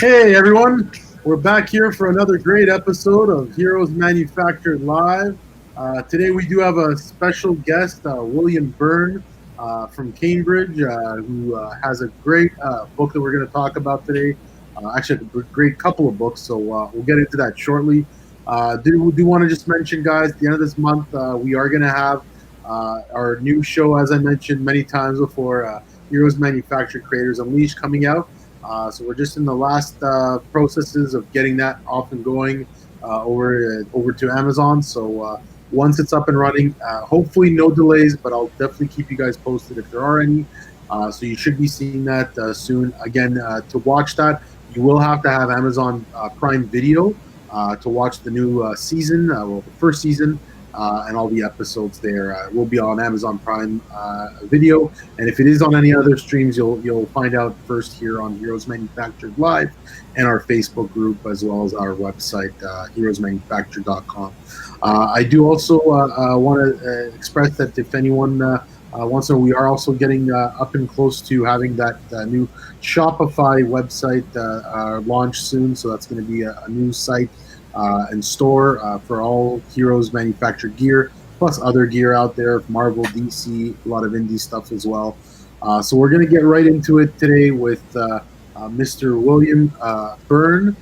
Hey everyone, we're back here for another great episode of Heroes Manufactured Live. Today we do have a special guest, William Byrne from Cambridge, who has a great book that we're going to talk about today. Actually, a great couple of books, so we'll get into that shortly. Do want to just mention, guys, at the end of this month, we are going to have our new show, as I mentioned many times before, Heroes Manufactured Creators Unleashed, coming out. So we're just in the last processes of getting that off and going over to Amazon. So once it's up and running, hopefully no delays, but I'll definitely keep you guys posted if there are any. So you should be seeing that soon. Again, to watch that, you will have to have Amazon Prime Video to watch the new season, the first season. And all the episodes there will be on Amazon Prime Video, and if it is on any other streams, you'll find out first here on Heroes Manufactured Live and our Facebook group, as well as our website, heroesmanufactured.com. I do also want to express that if anyone wants to, we are also getting up and close to having that new Shopify website launch soon, so that's going to be a new site and store for all Heroes Manufactured gear, plus other gear out there, Marvel, DC, a lot of indie stuff as well. So we're going to get right into it today with Mr. William Byrne.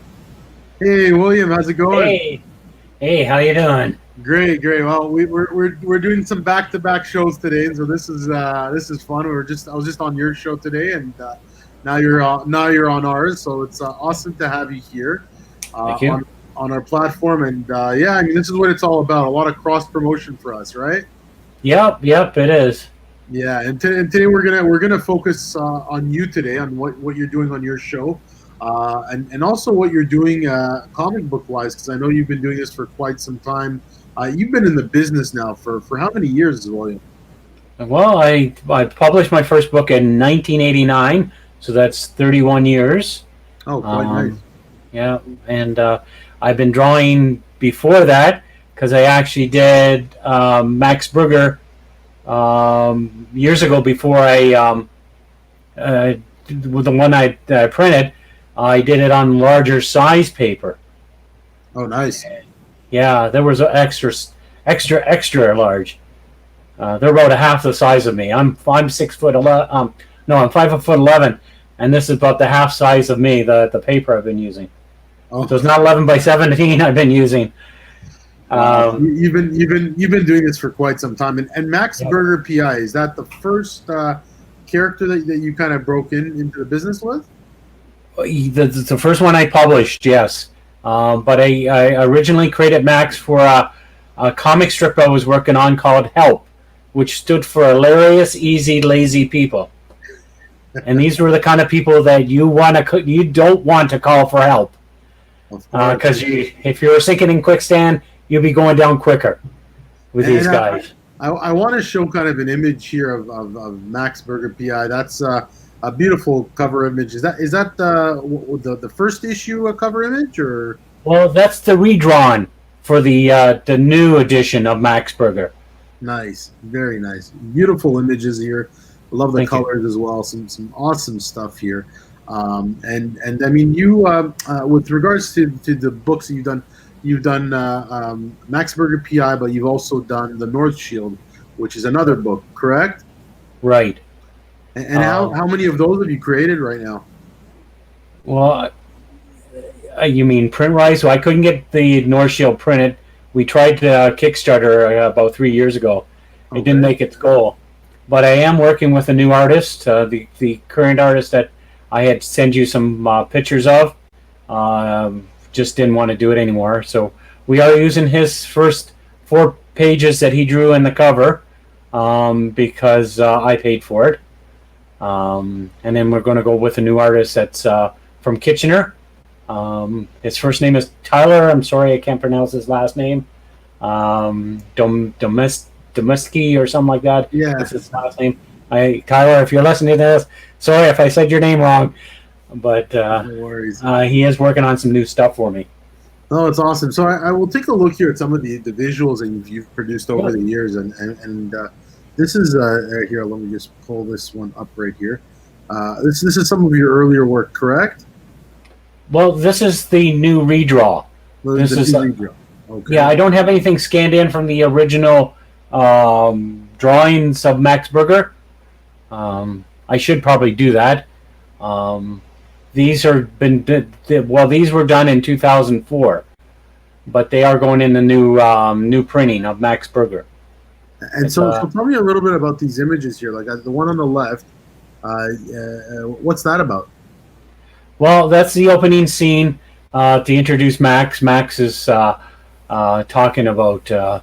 Hey, William, how's it going? Hey, how you doing? Great. Well, we're doing some back-to-back shows today, so this is fun. I was just on your show today, and now you're on ours, so it's awesome to have you here. Thank you. On our platform, and yeah, I mean, this is what it's all about. A lot of cross promotion for us, right? Yep, it is. Yeah, and today we're gonna focus on you today, on what you're doing on your show, and also what you're doing comic book wise, because I know you've been doing this for quite some time. You've been in the business now for how many years, William? Well, I published my first book in 1989, so that's 31 years. Oh, quite nice. Yeah, and I've been drawing before that because I actually did Max Berger years ago before I with the one I printed. I did it on larger size paper. Oh, nice. Yeah, there was extra large. They're about a half the size of me. I'm 6'11". No, I'm 5'11", and this is about the half size of me. The paper I've been using. Oh. So it's not 11 by 17 I've been using. You've been doing this for quite some time, and Max Berger PI, is that the first character that you kind of broke into the business with? The first one I published, yes. But I originally created Max for a comic strip I was working on called Help, which stood for Hilarious, Easy, Lazy People. And these were the kind of people that you don't want to call for help. Because if you're sinking in quicksand, you'll be going down quicker with these guys. I want to show kind of an image here of Max Berger PI. That's a beautiful cover image. Is that the first issue cover image, or? Well, that's the redrawn for the new edition of Max Berger. Nice, very nice, beautiful images here. I love the colors as well. Some awesome stuff here. And I mean, you with regards to the books that you've done Max Berger PI, but you've also done the North Shield, which is another book, correct? Right. And how many of those have you created right now? Well, you mean print-wise? So I couldn't get the North Shield printed. We tried Kickstarter about 3 years ago. It didn't make its goal. But I am working with a new artist, the current artist that I had sent you some pictures of. Just didn't want to do it anymore. So we are using his first 4 pages that he drew in the cover because I paid for it. And then we're going to go with a new artist that's from Kitchener. His first name is Tyler. I'm sorry, I can't pronounce his last name. Domesky or something like that. Yeah, that's his last name. Tyler, if you're listening to this, sorry if I said your name wrong, but no worries. He is working on some new stuff for me. Oh, it's awesome. So I will take a look here at some of the visuals that you've produced over the years, and this is here. Let me just pull this one up right here. This is some of your earlier work, correct? Well, this is the new redraw. This The is new redraw. Okay. Yeah. I don't have anything scanned in from the original drawings of Max Berger. I should probably do that. These are these were done in 2004, but they are going in the new printing of Max Berger. And so tell me a little bit about these images here. Like the one on the left, what's that about? Well, that's the opening scene to introduce Max. Max is talking about,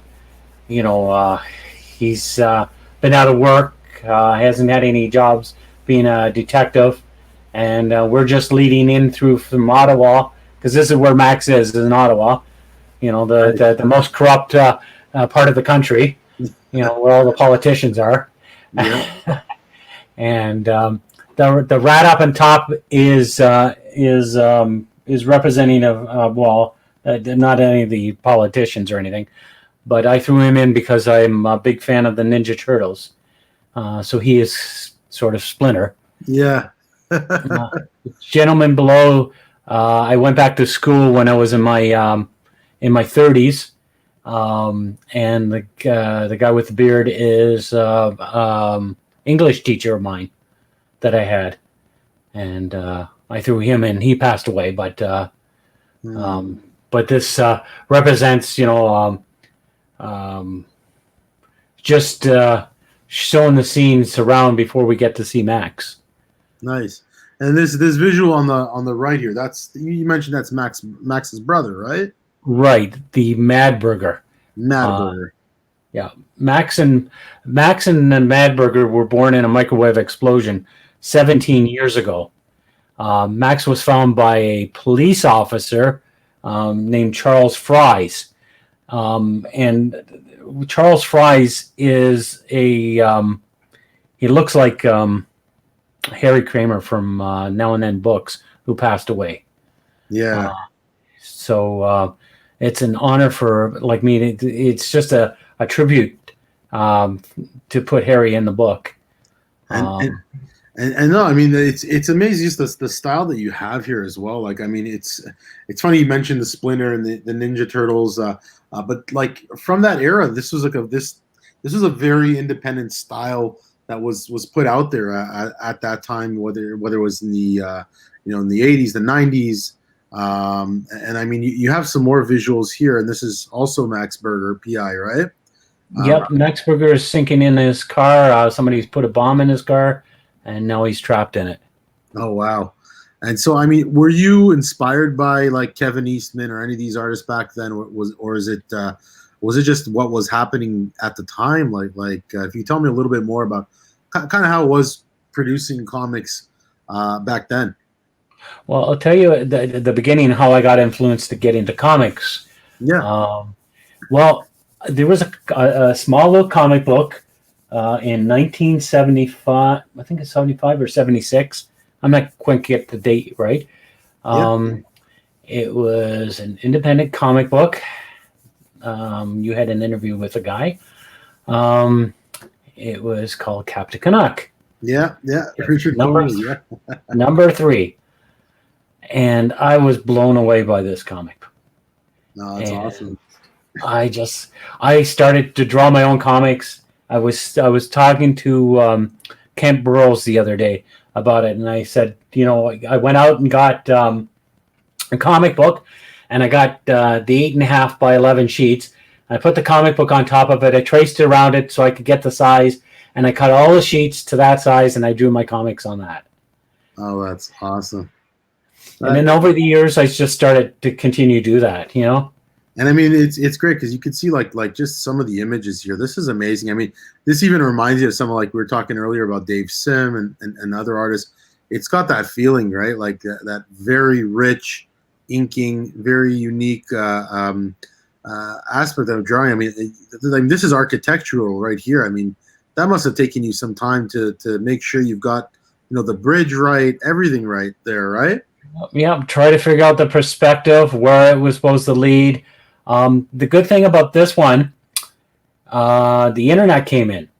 he's been out of work, hasn't had any jobs being a detective, and we're just leading in through from Ottawa, because this is where Max is in Ottawa, the most corrupt part of the country, where all the politicians are. Yeah. And the rat up on top is representing not any of the politicians or anything, but I threw him in because I'm a big fan of the Ninja Turtles. So he is sort of Splinter. Yeah. Gentleman below, I went back to school when I was in my 30s, and the guy with the beard is English teacher of mine that I had, and I threw him in. He passed away, but this represents, just showing the scenes around before we get to see Max. Nice. And this visual on the right here, that's, you mentioned that's Max's brother, right? Right, the Mad Berger. Yeah, Max and Mad Berger were born in a microwave explosion 17 years ago. Max was found by a police officer named Charles Fries, and Charles Fries is he looks like Harry Kramer from Now and Then Books, who passed away. Yeah. So it's an honor for me. It's just a tribute to put Harry in the book. And no, I mean, it's amazing just the style that you have here as well. Like, I mean, it's funny you mentioned the Splinter and the Ninja Turtles, but like from that era, this was this was a very independent style that was put out there at that time, whether it was in the in the 80s, the 90s, and I mean, you have some more visuals here, and this is also Max Berger, PI, right? Yep, Max Berger is sinking in his car. Somebody's put a bomb in his car, and now he's trapped in it. Oh, wow. And so, I mean, were you inspired by like Kevin Eastman or any of these artists back then? Was it just what was happening at the time? Like if you tell me a little bit more about kind of how it was producing comics back then. Well, I'll tell you at the beginning how I got influenced to get into comics. Yeah. Well, there was a small little comic book in 1975. I think it's 75 or 76. I'm not quite get the date right. It was an independent comic book. You had an interview with a guy. It was called Captain Canuck. Yeah. Richard number 3. And I was blown away by this comic. No, that's awesome. I started to draw my own comics. I was talking to Kent Burrows the other day about it, and I said, I went out and got a comic book, and I got the 8.5 by 11 sheets. I put the comic book on top of it. I traced it around it so I could get the size, and I cut all the sheets to that size, and I drew my comics on that. Oh, that's awesome. And then over the years, I just started to continue to do that, And I mean, it's great because you can see like just some of the images here. This is amazing. I mean, this even reminds you of someone like we were talking earlier about Dave Sim and other artists. It's got that feeling, right? Like that very rich inking, very unique aspect of drawing. I mean, this is architectural right here. I mean, that must have taken you some time to make sure you've got the bridge right, everything right there, right? Yeah, try to figure out the perspective, where it was supposed to lead. The good thing about this one, the internet came in.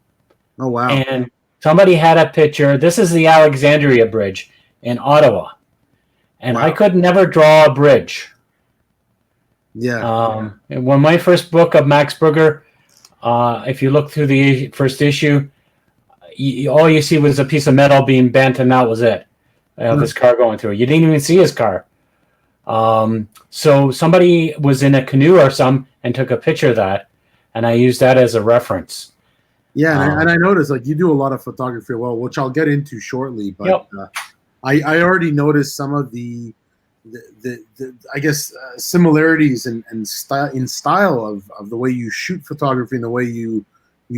Oh, wow. And somebody had a picture. This is the Alexandria Bridge in Ottawa. and I Wow. could never draw a bridge. Yeah. And when my first book of Max Berger, if you look through the first issue, all you see was a piece of metal being bent, and that was it, of his car going through. You didn't even see his car. So somebody was in a canoe or some and took a picture of that, and I used that as a reference. Yeah, and I noticed like you do a lot of photography, well, which I'll get into shortly. But I already noticed some of the I guess similarities in style of the way you shoot photography and the way you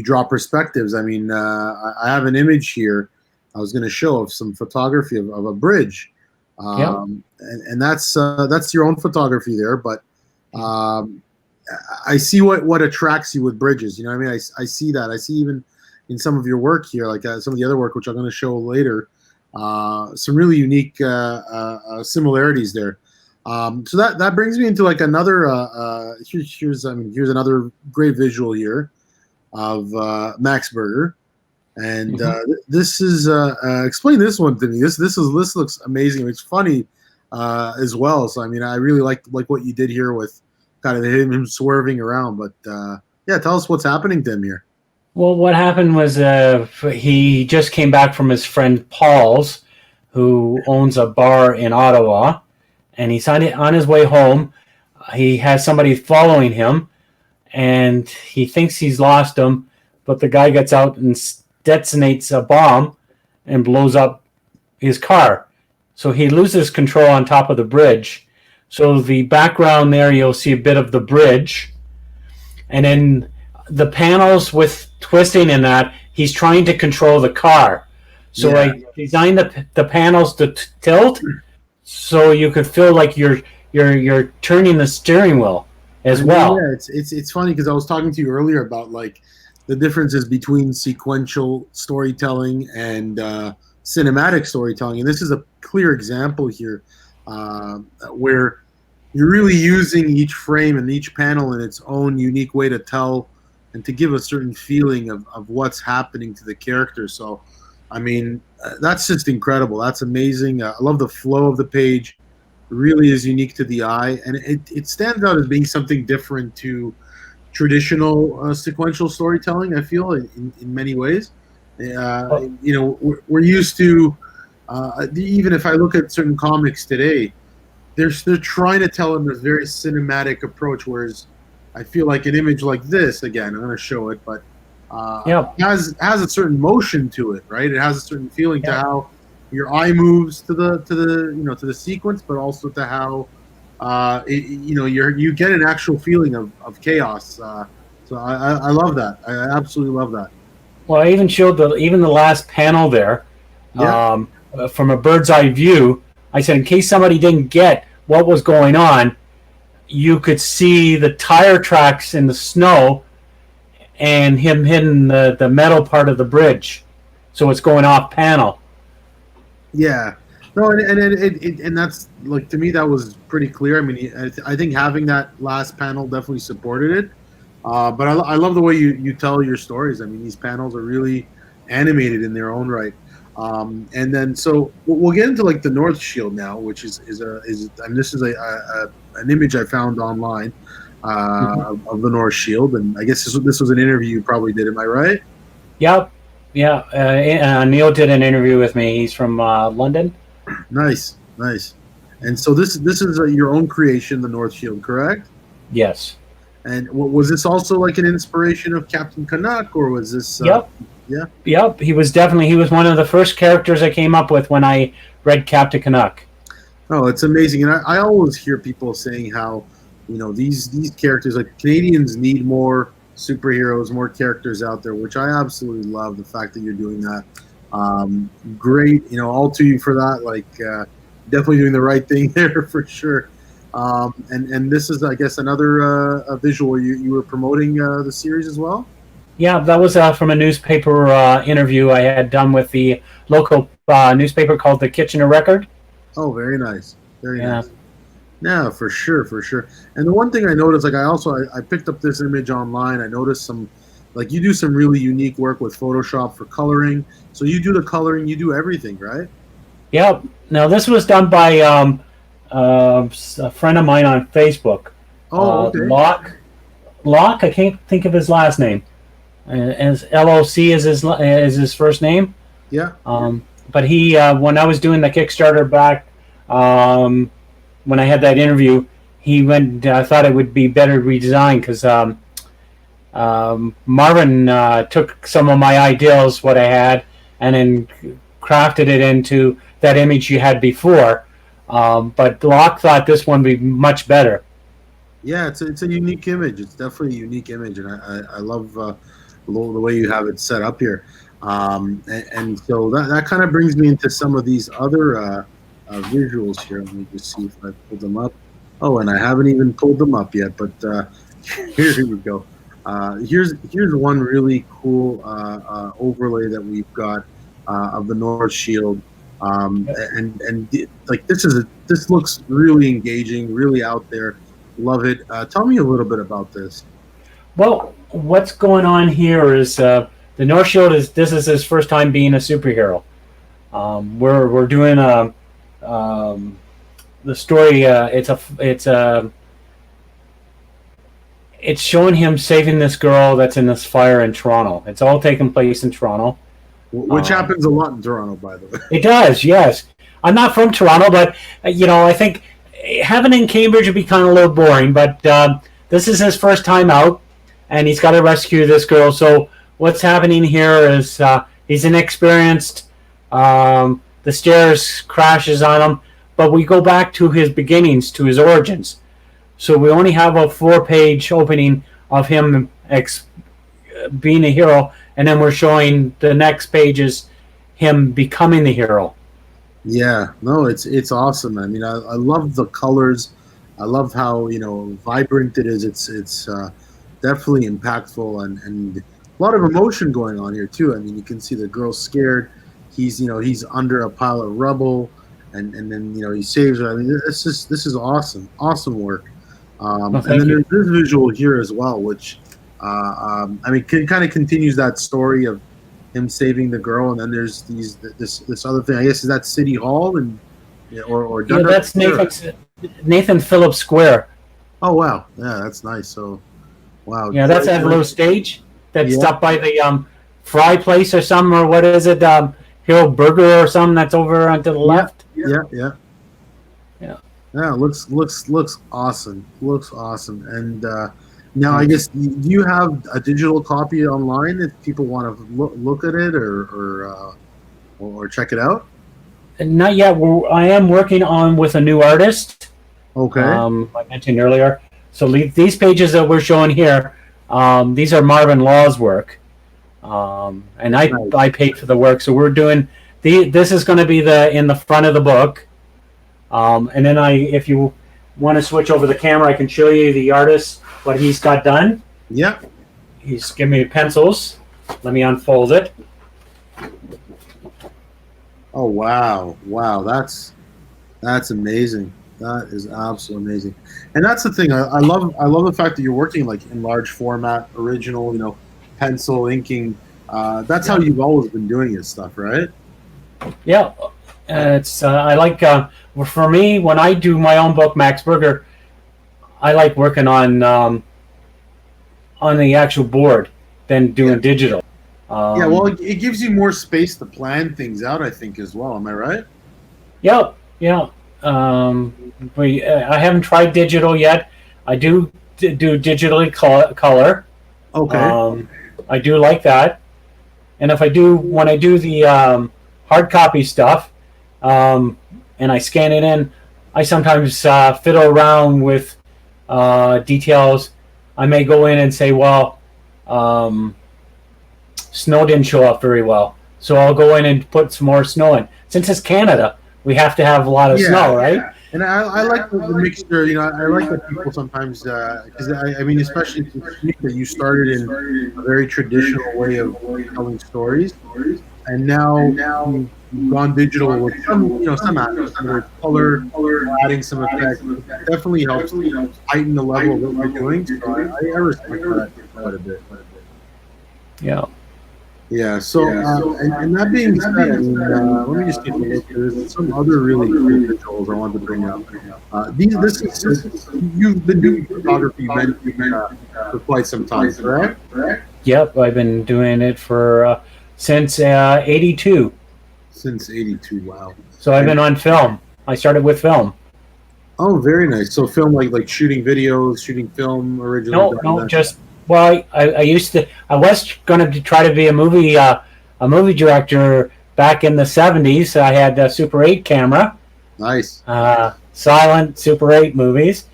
draw perspectives. I mean, I have an image here I was going to show of some photography of a bridge, and that's your own photography there. But I see what attracts you with bridges. You know what I mean? I see that. I see even in some of your work here, like some of the other work, which I'm going to show later, some really unique similarities there. So that brings me into like another. Here's another great visual here of Max Berger, and this is explain this one to me. This looks amazing. It's funny as well. So I mean, I really like what you did here with kind of him swerving around. But yeah, tell us what's happening to him here. Well, what happened was he just came back from his friend Paul's, who owns a bar in Ottawa, and he's on his way home. He has somebody following him, and he thinks he's lost him, but the guy gets out and detonates a bomb and blows up his car. So he loses control on top of the bridge. So the background there, you'll see a bit of the bridge, and then the panels with twisting in that, he's trying to control the car. So I designed the panels to tilt, so you could feel like you're turning the steering wheel as well. Yeah, it's funny because I was talking to you earlier about like the differences between sequential storytelling and cinematic storytelling, and this is a clear example here where you're really using each frame and each panel in its own unique way to tell and to give a certain feeling of what's happening to the character. So, I mean, that's just incredible. That's amazing. I love the flow of the page. It really is unique to the eye, and it stands out as being something different to traditional sequential storytelling, I feel, in many ways. You know, we're used to, even if I look at certain comics today, they're trying to tell in this very cinematic approach, whereas I feel like an image like this, again, I'm going to show it, but has a certain motion to it, right? It has a certain feeling to how your eye moves to the sequence, but also to how you get an actual feeling of chaos. So I love that. I absolutely love that. Well, I even showed the last panel there from a bird's eye view. I said, in case somebody didn't get what was going on, you could see the tire tracks in the snow and him hitting the metal part of the bridge. So it's going off panel. Yeah. No, and that's, like, to me, that was pretty clear. I mean, I think having that last panel definitely supported it. But I love the way you tell your stories. I mean, these panels are really animated in their own right. And then, so we'll get into like the North Shield now, which is and this is an image I found online of the North Shield, and I guess this was an interview you probably did. Am I right? Yep. Yeah. Neil did an interview with me. He's from London. Nice. And so this is your own creation, the North Shield, correct? Yes. And was this also like an inspiration of Captain Canuck, or was this? Yep. Yeah. Yep. He was one of the first characters I came up with when I read Captain Canuck. Oh, it's amazing, and I always hear people saying how, these characters, like, Canadians need more superheroes, more characters out there, which I absolutely love. The fact that you're doing that, great. All to you for that. Like, definitely doing the right thing there for sure. And this is, I guess, another visual where you were promoting the series as well. Yeah, that was from a newspaper interview I had done with the local newspaper called the Kitchener Record. Oh, very nice. Very nice. Yeah, for sure. And the one thing I noticed, like, I picked up this image online. I noticed like, you do some really unique work with Photoshop for coloring. So you do the coloring, you do everything, right? Yep. Now, this was done by a friend of mine on Facebook. Oh, okay. Locke. I can't think of his last name. As LOC is his first name. Yeah. But he, when I was doing the Kickstarter back, when I had that interview, he went. I thought it would be better redesigned because Marvin took some of my ideals, what I had, and then crafted it into that image you had before. But Locke thought this one would be much better. Yeah, it's a unique image. It's definitely a unique image, and I love the way you have it set up here. And so that kind of brings me into some of these other visuals here. Let me just see if I pulled them up. Oh, and I haven't even pulled them up yet, but here we go. Here's one really cool overlay that we've got of the North Shield. Like this looks really engaging, really out there. Love it. Tell me a little bit about this. Well, what's going on here is the North Shield this is his first time being a superhero. We're doing the story. It's showing him saving this girl that's in this fire in Toronto. It's all taking place in Toronto, which happens a lot in Toronto, by the way. It does, yes. I'm not from Toronto, but I think having it in Cambridge would be kind of a little boring. But this is his first time out, and he's got to rescue this girl. So what's happening here is he's inexperienced. The stairs crashes on him, but we go back to his beginnings, to his origins. So we only have a 4-page opening of him being a hero, and then we're showing the next pages him becoming the hero. Yeah, no, it's awesome. I mean, I love the colors. I love how vibrant it is. It's definitely impactful and a lot of emotion going on here too. I mean, you can see the girl scared. He's under a pile of rubble, and then he saves her. I mean, this is awesome work. And then there's this visual here as well, which I mean, kind of continues that story of him saving the girl, and then there's this other thing. I guess is that City Hall or that's Nathan Phillips Square. Oh wow, yeah, that's nice. So wow, yeah, that's that little stage that's up by the Fry Place or something, or what is it? Hero Berger or something that's over onto the left. Yeah. Looks awesome. Looks awesome. And now, I guess, do you have a digital copy online if people want to look at it or check it out? Not yet. I am working with a new artist. Okay. I mentioned earlier. So these pages that we're showing here, these are Marvin Law's work, and I paid for the work. So we're doing this is going to be in the front of the book, and then if you want to switch over the camera, I can show you the artist what he's got done. Yeah. He's giving me pencils. Let me unfold it. Oh wow, that's amazing. That is absolutely amazing, and that's the thing. I love the fact that you're working like in large format, original, pencil inking. That's how you've always been doing your stuff, right? Yeah, it's I like for me when I do my own book, Max Berger, I like working on the actual board than doing digital. Yeah, well, it gives you more space to plan things out, I think, as well. Am I right? Yep. Yeah. I haven't tried digital yet. I do digitally color. Okay. I do like that. And when I do the hard copy stuff, and I scan it in, I sometimes fiddle around with details. I may go in and say, well, snow didn't show up very well, so I'll go in and put some more snow in. Since it's Canada, we have to have a lot of snow, right? Yeah. And I like the mixture. I like that people sometimes, because I mean, especially that you started in a very traditional way of telling stories, and now you've gone digital with some aspects, whether it's color, adding some effects. It definitely helps heighten the level of what you're doing. So I respect that quite a bit. Yeah. Yeah. So, and that being said, I mean, let me just take a look. There's some other really cool visuals I wanted to bring up. This is you've been doing photography for quite some time, correct? Yep, I've been doing it for since '82. Since '82. Wow. So I've And been on film. I started with film. oh, very nice. So film like shooting videos, shooting film originally. No, just well, I used to. I was going to try to be a movie director back in the '70s. I had a Super 8 camera, Nice. silent Super 8 movies.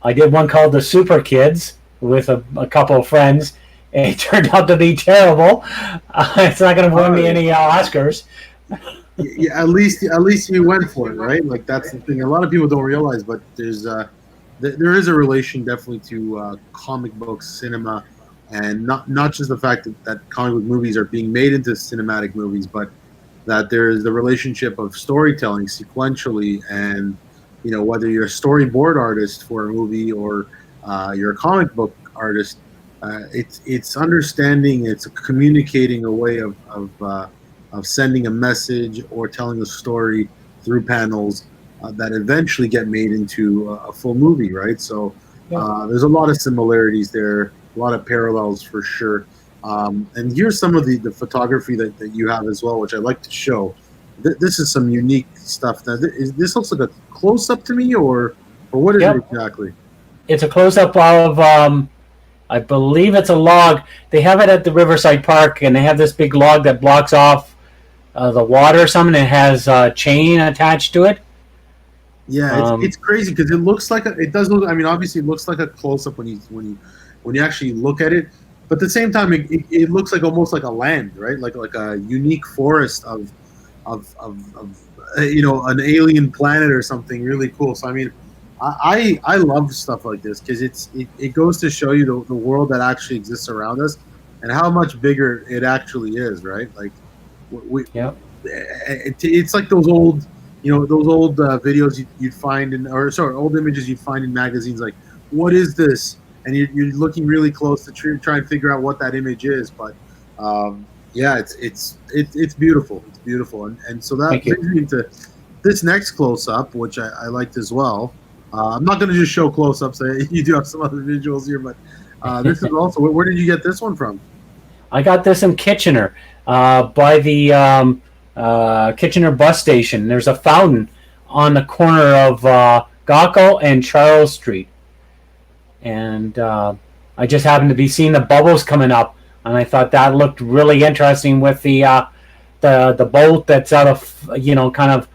I did one called The Super Kids with a couple of friends. It turned out to be terrible. It's not going to win me any Oscars. Yeah, at least you went for it, right? Like that's the thing. A lot of people don't realize, but there is a relation definitely to comic books, cinema, and not just the fact that comic book movies are being made into cinematic movies, but that there is the relationship of storytelling sequentially, and whether you're a storyboard artist for a movie or you're a comic book artist, it's understanding, it's communicating a way of sending a message or telling a story through panels that eventually get made into a full movie, right? So there's a lot of similarities there, a lot of parallels for sure. And here's some of the photography that you have as well, which I like to show. This is some unique stuff. This looks like a close-up to me, or what is it exactly? It's a close-up of, I believe it's a log. They have it at the Riverside Park, and they have this big log that blocks off the water or something. It has a chain attached to it. Yeah, it's crazy because it looks like it does look. I mean, obviously, it looks like a close up when you actually look at it, but at the same time, it looks like almost like a land, right? Like a unique forest of an alien planet or something really cool. So I mean, I love stuff like this because it goes to show you the world that actually exists around us and how much bigger it actually is, right? Like it's like those old videos you'd find old images you'd find in magazines, like, what is this, and you're looking really close to try and figure out what that image is, but it's beautiful. It's beautiful, and so that brings me to this next close-up, which I liked as well. I'm not going to just show close-ups. You do have some other visuals here, but this is also, where did you get this one from? I got this in Kitchener, by the Kitchener bus station. There's a fountain on the corner of Gaukel and Charles Street, and I just happened to be seeing the bubbles coming up, and I thought that looked really interesting with the bolt that's out of kind of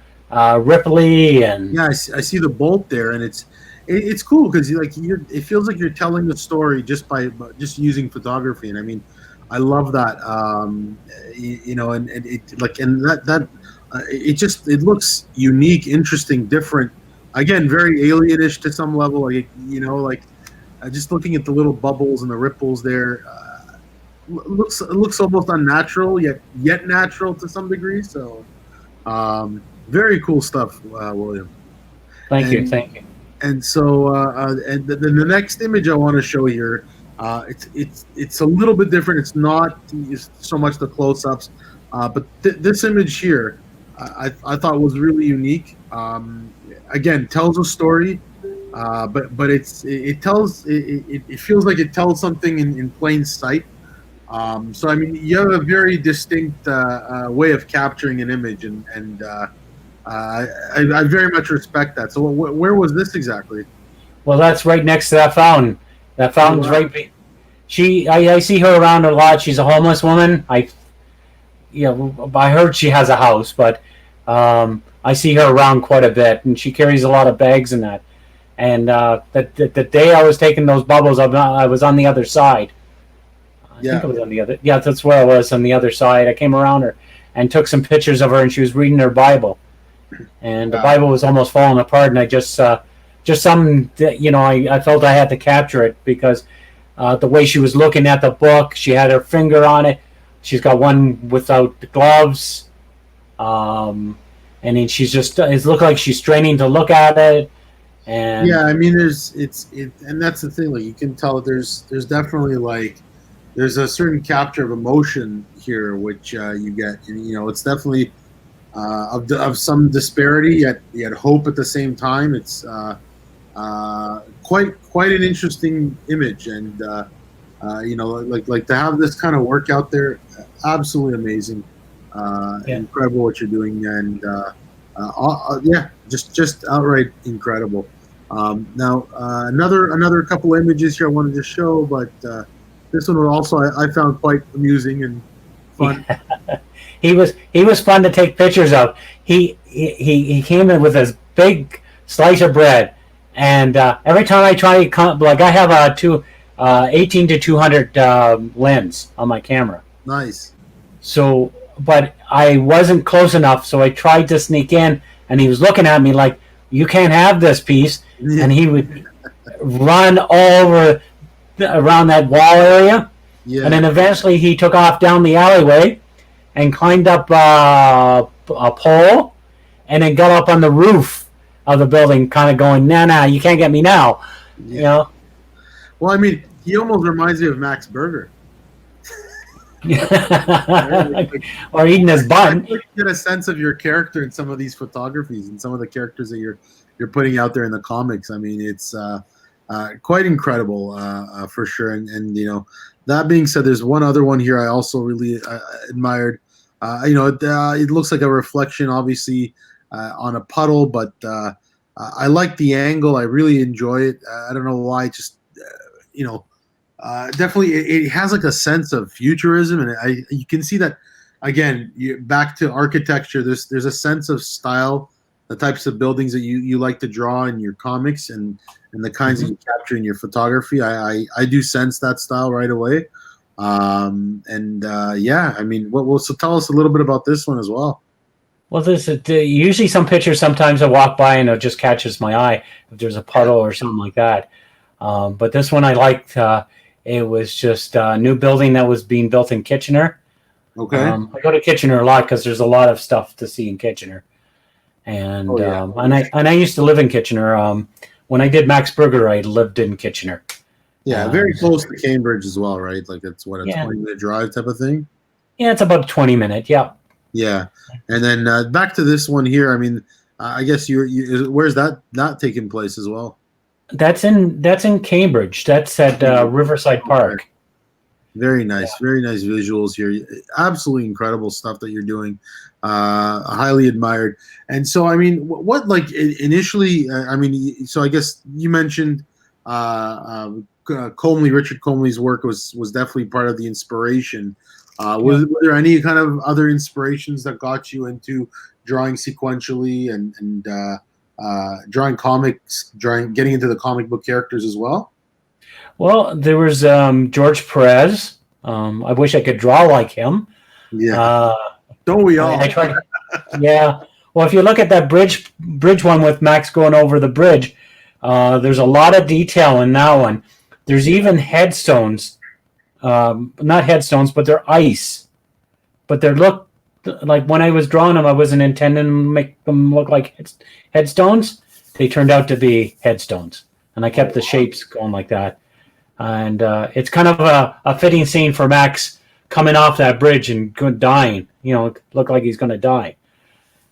ripply, and I see the bolt there, and it's cool because it feels like you're telling a story just using photography, and I mean, I love that, and it looks unique, interesting, different. Again, very alienish to some level. Just looking at the little bubbles and the ripples there, looks almost unnatural, yet natural to some degree. So, very cool stuff, William. Thank you. And so, and the next image I want to show here. It's a little bit different. It's not so much the close-ups, but this image here, I thought was really unique. Again, tells a story, but it feels like it tells something in plain sight. So I mean, you have a very distinct way of capturing an image, and I very much respect that. So where was this exactly? Well, that's right next to that fountain. That fountain's right. I see her around a lot. She's a homeless woman. I heard she has a house, but I see her around quite a bit, and she carries a lot of bags and that. And the day I was taking those bubbles, I was on the other side. I think I was on the other. Yeah, that's where I was, on the other side. I came around her and took some pictures of her, and she was reading her Bible, and the Bible was almost falling apart. And I just something that, I felt I had to capture it because the way she was looking at the book, she had her finger on it. She's got one without the gloves, and then it looked like she's straining to look at it. And I mean, and that's the thing. Like, you can tell there's definitely there's a certain capture of emotion here, which you get. And, it's definitely of some disparity, yet hope at the same time. It's quite an interesting image, and like to have this kind of work out there, absolutely amazing, incredible what you're doing, and yeah, just outright incredible. Now another couple images here I wanted to show, but this one was also I found quite amusing and fun. Yeah. He was fun to take pictures of. He came in with this big slice of bread, and every time I try to like I have a 18 to 200 lens on my camera. Nice. So, but I wasn't close enough, so I tried to sneak in, and he was looking at me like, "You can't have this piece," and he would run all over around that wall area, and then eventually he took off down the alleyway and climbed up a pole, and then got up on the roof of the building, kind of going, "Nah, you can't get me now," you know. Well, I mean, he almost reminds me of Max Berger. Or eating his bun. You get a sense of your character in some of these photographies and some of the characters that you're putting out there in the comics. I mean, it's quite incredible for sure. And that being said, there's one other one here I also really admired. It looks like a reflection, obviously, on a puddle, but I like the angle. I really enjoy it. I don't know why. Just definitely it has like a sense of futurism, and you can see that again. Back to architecture, there's a sense of style, the types of buildings that you like to draw in your comics, and the kinds that you capture in your photography. I do sense that style right away. I mean, so tell us a little bit about this one as well. Well, usually some pictures. Sometimes I walk by and it just catches my eye if there's a puddle or something like that. But this one I liked. It was just a new building that was being built in Kitchener. Okay. I go to Kitchener a lot because there's a lot of stuff to see in Kitchener. And I used to live in Kitchener. When I did Max Berger, I lived in Kitchener. Yeah, very close to Cambridge as well, right? Like it's a 20-minute drive type of thing. Yeah, it's about 20-minute. Yeah. Yeah, and then back to this one here. I mean, I guess where's that taking place as well? That's in Cambridge. That's at Riverside Park. Very nice, very nice visuals here. Absolutely incredible stuff that you're doing. Highly admired. And so, I mean, what like initially? I mean, so I guess you mentioned Richard Comely's work was definitely part of the inspiration. Were there any kind of other inspirations that got you into drawing sequentially and drawing comics, getting into the comic book characters as well? Well, there was George Perez. I wish I could draw like him. Yeah, don't we all? I tried. Yeah. Well, if you look at that bridge one with Max going over the bridge, there's a lot of detail in that one. There's even headstones. Not headstones, but they're ice. But they look like when I was drawing them, I wasn't intending to make them look like headstones. They turned out to be headstones, and I kept the shapes going like that. And it's kind of a fitting scene for Max coming off that bridge and dying. Look like he's going to die.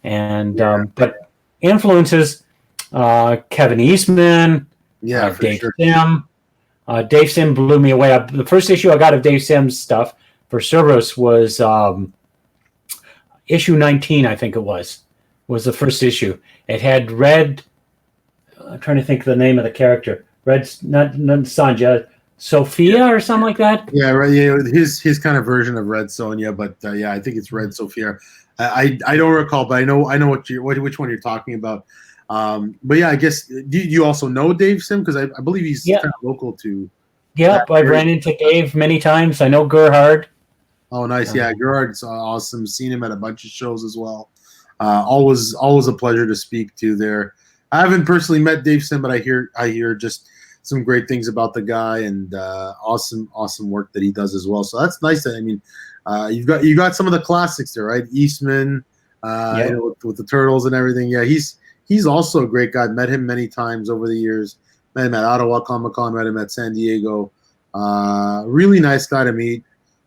And but influences Kevin Eastman, Dave Sim. Dave Sim blew me away. The first issue I got of Dave Sim's stuff for Cerberus was issue 19, I think it was the first issue. It had Red. I'm trying to think of the name of the character. Red, not Sonja, Sophia or something like that. Yeah, right. Yeah, his kind of version of Red Sonja, but I think it's Red Sophia. I don't recall, but I know which one you're talking about. But yeah, I guess do you also know Dave Sim? Because I believe he's kind of local to. Yep, I've ran into Dave many times. I know Gerhard. Oh, nice. Yeah, Gerhard's awesome. Seen him at a bunch of shows as well. Always a pleasure to speak to there. I haven't personally met Dave Sim, but I hear just some great things about the guy, and awesome work that he does as well. So that's nice. I mean, you got some of the classics there, right? Eastman, with the turtles and everything. Yeah, he's also a great guy. Met him many times over the years. Met him at Ottawa Comic Con. Met him at San Diego. Really nice guy to meet.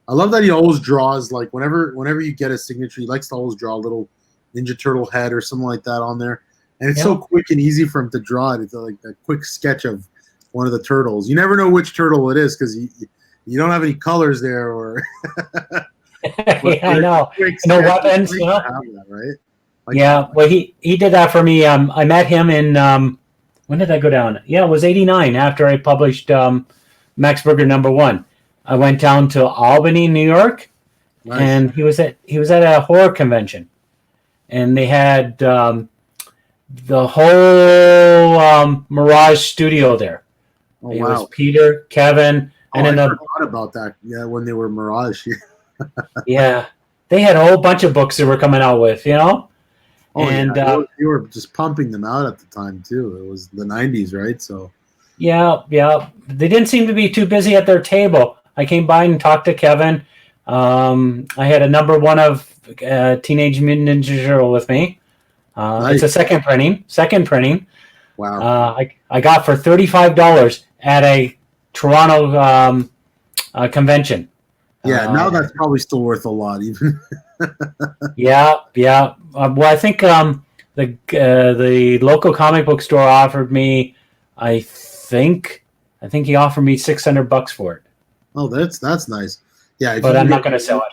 I love that he always draws, like whenever you get a signature, he likes to always draw a little Ninja Turtle head or something like that on there. And it's so quick and easy for him to draw it. It's like a quick sketch of one of the turtles. You never know which turtle it is because you don't have any colors there, or yeah, I know. No weapons, you know? That, right? Like, yeah, well, he did that for me. I met him in when did I go down? Yeah, it was '89 after I published Max Berger #1. I went down to Albany, New York, nice. and he was at a horror convention, and they had the whole Mirage studio there. Oh, it wow. was Peter, Kevin, and then I forgot about that. Yeah, when they were Mirage. yeah, they had a whole bunch of books they were coming out with, you know. Oh, and yeah. You were just pumping them out at the time too. It was the '90s, right? So yeah, they didn't seem to be too busy at their table. I came by and talked to Kevin. I had a #1 of Teenage Mutant Ninja Turtle with me. nice. It's a second printing. Wow. I got for $35 at a Toronto convention. Yeah, now that's probably still worth a lot, even. yeah. Well, I think the local comic book store offered me. I think he offered me $600 for it. Oh, that's nice. Yeah, but I'm not going to sell it.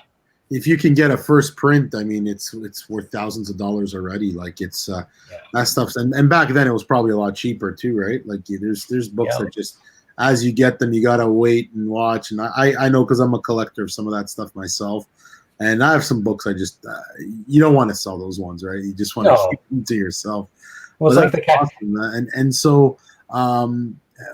If you can get a first print, I mean, it's worth thousands of dollars already. Like it's that stuff's and back then it was probably a lot cheaper too, right? Like there's books that just as you get them, you gotta wait and watch. And I know because I'm a collector of some of that stuff myself, and I have some books I just you don't want to sell those ones, right? You just want to keep them to yourself. Well, it's like the cat. Awesome. And so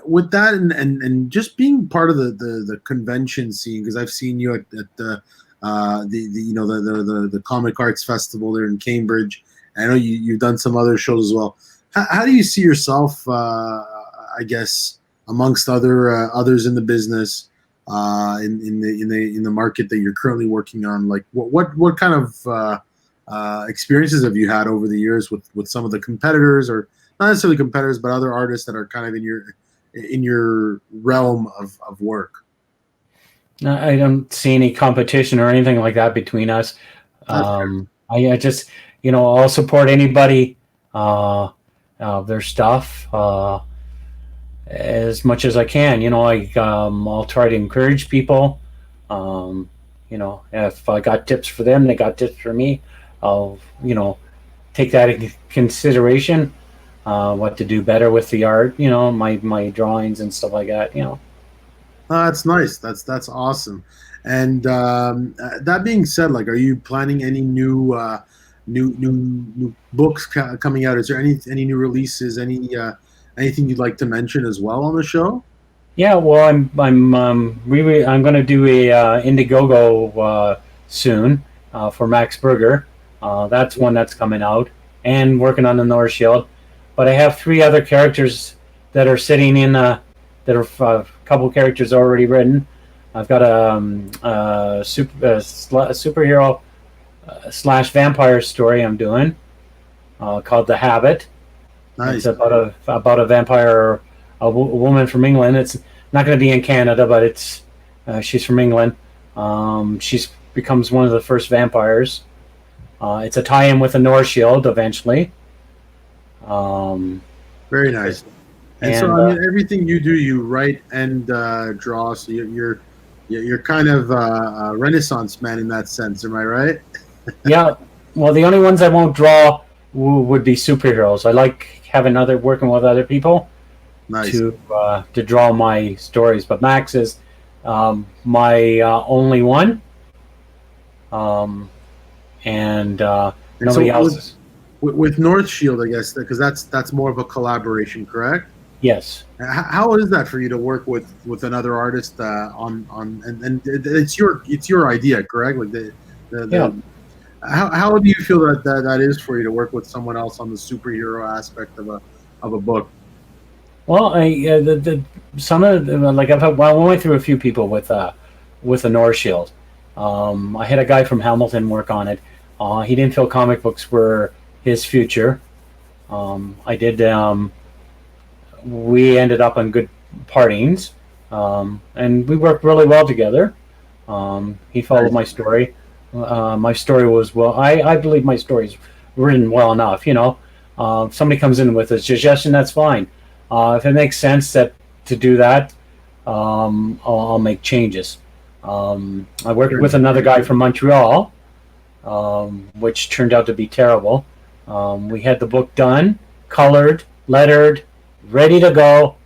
with that and just being part of the convention scene, because I've seen you at the the Comic Arts Festival there in Cambridge. I know you've done some other shows as well. How do you see yourself? I guess amongst others in the business, in the market that you're currently working on. Like what kind of experiences have you had over the years with some of the competitors, or not necessarily competitors, but other artists that are kind of in your realm of work? I don't see any competition or anything like that between us. I just, I'll support anybody, their stuff, as much as I can. I'll try to encourage people. If I got tips for them, they got tips for me. I'll, take that into consideration, what to do better with the art, my drawings and stuff like that, That's nice. That's awesome. And that being said, like, are you planning any new books coming out? Is there any new releases? Anything you'd like to mention as well on the show? Yeah, well, I'm going to do a Indiegogo soon for Max Berger. That's one that's coming out, and working on the North Shield. But I have 3 other characters that are sitting in that are a couple characters already written. I've got a superhero / vampire story I'm doing called The Habit. Nice. It's about a vampire, a woman from England. It's not going to be in Canada, but it's she's from England. She becomes one of the first vampires. It's a tie-in with the North Shield eventually. Very nice. And so, I mean, everything you do, you write and draw. So you're kind of a Renaissance man in that sense. Am I right? Yeah. Well, the only ones I won't draw would be superheroes. I like working with other people. Nice. To draw my stories. But Max is my only one. And nobody else. With North Shield, I guess, because that's more of a collaboration, correct? Yes. How is that for you to work with another artist on and it's your idea, correct? Like how do you feel that is for you to work with someone else on the superhero aspect of a book? Well, I went through a few people with the North Shield. I had a guy from Hamilton work on it. He didn't feel comic books were his future. I did. We ended up on good partings, And we worked really well together. He followed Nice. my story. My story was well. I believe my story's written well enough. If somebody comes in with a suggestion, that's fine. If it makes sense to do that, I'll make changes. I worked with another guy from Montreal, which turned out to be terrible. We had the book done, colored, lettered, ready to go,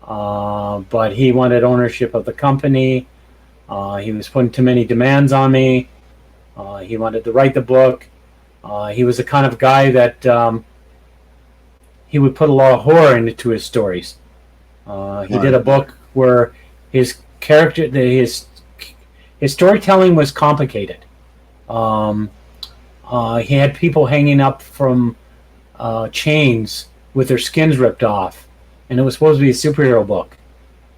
but he wanted ownership of the company. He was putting too many demands on me. He wanted to write the book. He was the kind of guy that he would put a lot of horror into his stories. He did a book where his character, his storytelling was complicated. He had people hanging up from chains with their skins ripped off, and it was supposed to be a superhero book.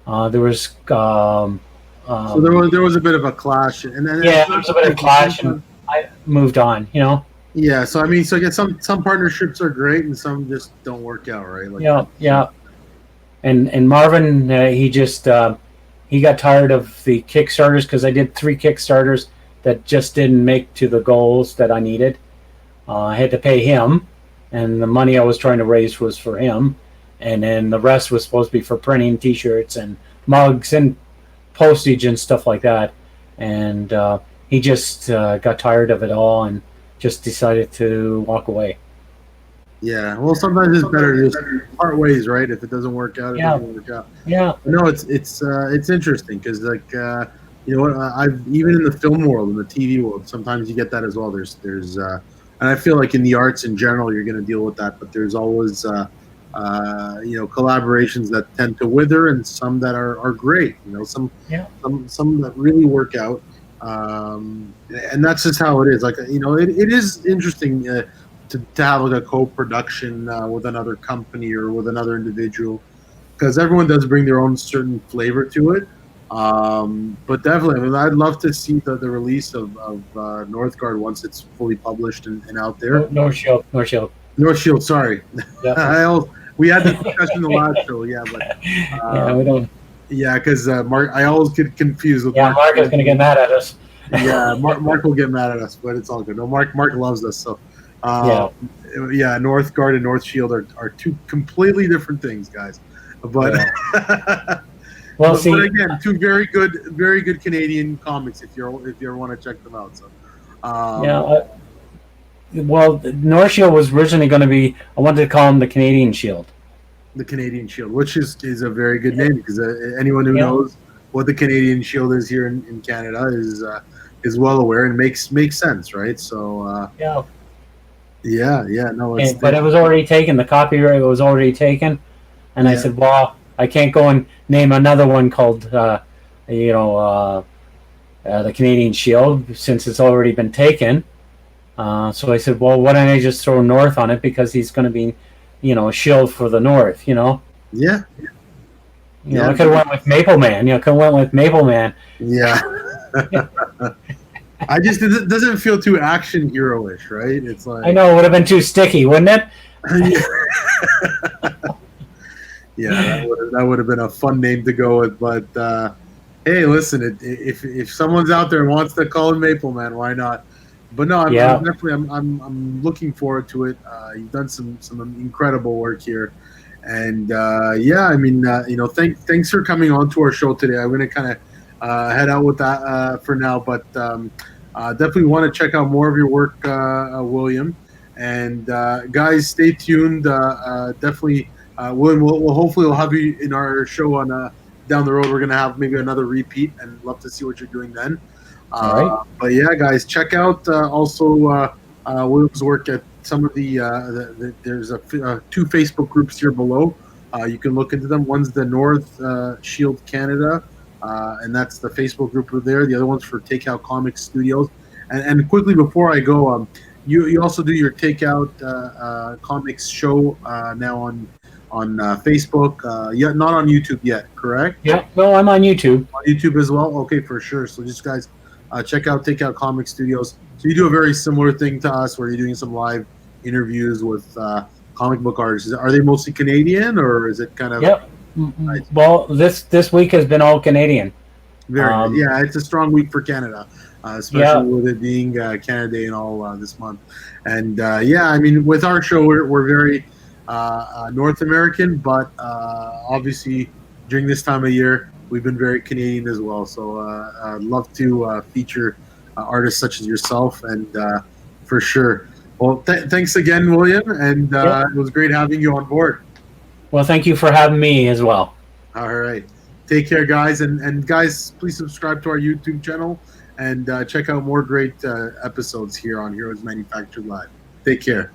There was So there was a bit of a clash, and then yeah, there was a bit of clash, and I moved on. Yeah, so I mean, so again, some partnerships are great, and some just don't work out, right? Like Yeah. And Marvin, he just he got tired of the Kickstarters because I did 3 Kickstarters that just didn't make to the goals that I needed. I had to pay him, and the money I was trying to raise was for him, and then the rest was supposed to be for printing T-shirts and mugs and postage and stuff like that. And he just got tired of it all and just decided to walk away. Yeah, well, sometimes it's better to just part ways, right? If it doesn't work out, it doesn't work out. Yeah. But no, it's interesting because you know what, I've even in the film world, in the TV world, sometimes you get that as well. There's and I feel like in the arts in general, you're going to deal with that, but there's always collaborations that tend to wither and some that are great. Some that really work out, and that's just how it is. Like it is interesting. To have like a co-production with another company or with another individual, because everyone does bring their own certain flavor to it. But definitely, I mean, I'd love to see the release of Northgard once it's fully published and out there. North Shield. North Shield, sorry. Yep. We had this discussion in the last show, yeah, but yeah, we don't. Yeah, because Mark, I always get confused with Mark. Mark is going to get mad at us. Yeah, Mark will get mad at us, but it's all good. No, Mark loves us, so. Northgard and North Shield are 2 completely different things, guys. But well, but again, 2 very good Canadian comics if you ever want to check them out. So well, North Shield was originally going to be. I wanted to call him the Canadian Shield. The Canadian Shield, which is a very good name because anyone who knows what the Canadian Shield is here in Canada is well aware and makes sense, right? So Yeah, no. But it was already taken. The copyright was already taken, and I said, "Well, I can't go and name another one called, the Canadian Shield since it's already been taken." So I said, "Well, why don't I just throw North on it because he's going to be, a shield for the North, Yeah. I could have went with Maple Man. Yeah. I just it doesn't feel too action hero-ish, right? It's like I know it would have been too sticky, wouldn't it? Yeah, that would have been a fun name to go with. But hey, listen, if someone's out there and wants to call him Maple Man, why not? But no, I'm definitely I'm looking forward to it. You've done some incredible work here, and I mean, thanks for coming on to our show today. I'm going to kind of head out with that for now, but definitely want to check out more of your work, William. And guys, stay tuned. Definitely, William, we'll hopefully have you in our show on down the road. We're gonna have maybe another repeat, and love to see what you're doing then. All right. But yeah, guys, check out also William's work at some of there's 2 Facebook groups here below. You can look into them. One's the North Shield Canada. And that's the Facebook group over there. The other one's for Takeout Comics Studios. And quickly before I go, you also do your Takeout Comics show now on Facebook. Not on YouTube yet, correct? Yeah, no, I'm on YouTube. On YouTube as well? Okay, for sure. So just guys, check out Takeout Comics Studios. So you do a very similar thing to us where you're doing some live interviews with comic book artists. Are they mostly Canadian or is it kind of... Yep. Well, this week has been all Canadian. Very good. Yeah, it's a strong week for Canada, especially with it being Canada Day and all this month. And yeah, I mean, with our show, we're very North American, but obviously during this time of year, we've been very Canadian as well. So I'd love to feature artists such as yourself, and for sure. Well, thanks again, William, and it was great having you on board. Well, thank you for having me as well. All right. Take care, guys. And guys, please subscribe to our YouTube channel and check out more great episodes here on Heroes Manufactured Live. Take care.